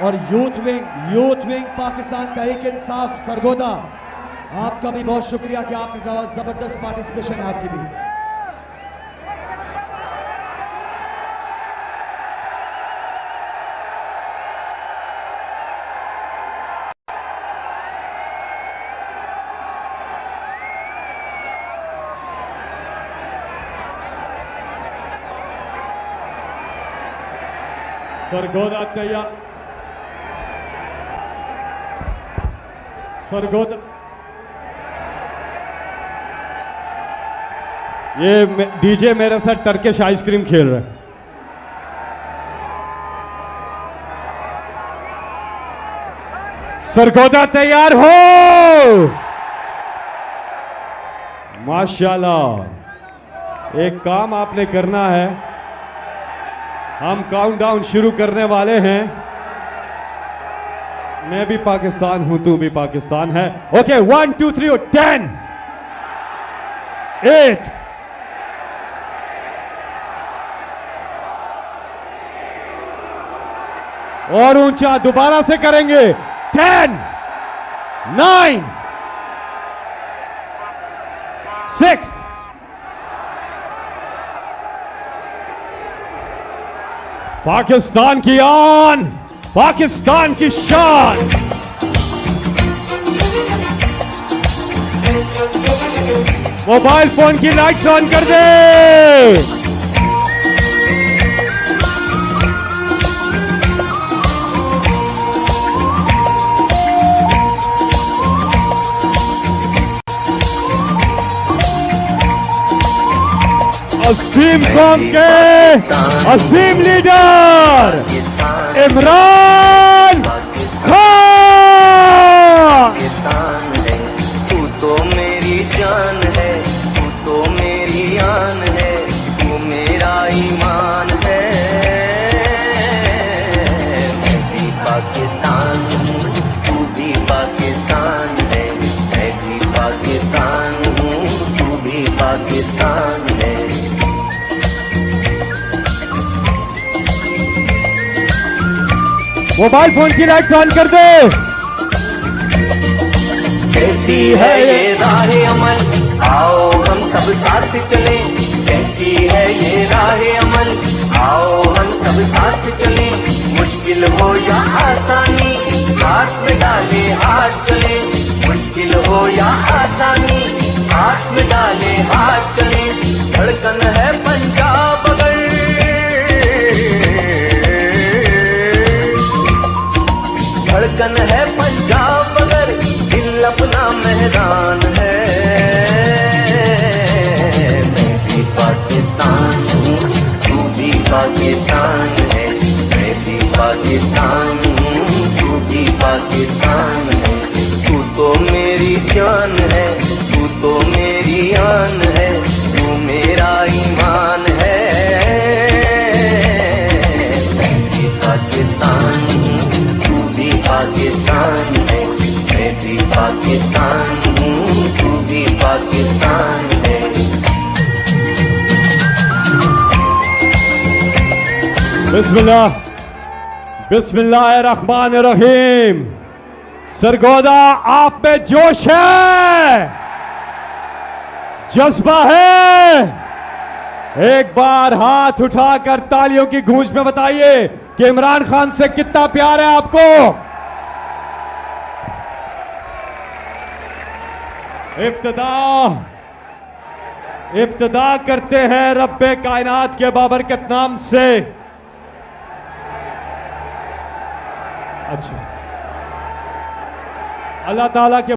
और youth wing Pakistan Tehreek Insaf Sargodha, आपका भी बहुत शुक्रिया कि आपने जबरदस्त पार्टिसिपेशन है आपकी भी। सरगोदा तैयार, सरगोदा ये डीजे मेरे साथ टर्किश आइसक्रीम खेल रहा है। सरगोदा तैयार हो? माशाल्लाह, एक काम आपने करना है, हम काउंटडाउन शुरू करने वाले हैं। मैं भी पाकिस्तान हूं, तू भी पाकिस्तान है। ओके 1 2 3 10 8 और ऊंचा दोबारा से करेंगे 10 9 6 पाकिस्तान की आन, पाकिस्तान की शान। मोबाइल फोन की लाइट्स ऑन कर दे। असीम कौम के असीम लीडर इमरान खान। तू तो मेरी जान है, तू तो मेरी आन है, तू मेरा ईमान है। मैं भी पाकिस्तान हूँ, तू भी पाकिस्तान है। मैं भी पाकिस्तान हूँ, तू भी पाकिस्तान है। मोबाइल फोन की लाइट्स ऑन कर दे। कहती है ये राहे अमल, आओ हम सब साथ चले। कहती है ये राहे अमल, आओ हम सब साथ चले। मुश्किल हो या आसानी, हाथ में डाले हाथ चले। मुश्किल हो या आसानी, हाथ में डाले हाथ चले। धड़कन है पंजाब अगर, धड़कन है पंजाब अगर, दिल अपना मैदान है। मैं भी पाकिस्तान हूँ, तू भी पाकिस्तान है। मैं भी पाकिस्तान हूँ, तू भी पाकिस्तान है। तू तो मेरी जान है, तू तो मेरी आन है, तू मेरा ईमान है। मैं भी पाकिस्तान हूँ, तू भी पाकिस्तान है। मैं भी पाकिस्तान हूँ, तू भी पाकिस्तान है। बिस्मिल्लाह, बिस्मिल्लाहिर्रहमानिर्रहीम। सरगोदा, आप में जोश है, जज्बा है। एक बार हाथ उठाकर तालियों की गूंज में बताइए कि इमरान खान से कितना प्यार है आपको। इब्तिदा करते हैं रब्बे कायनात के बाबरकत नाम से। अच्छा, अल्लाह ताला के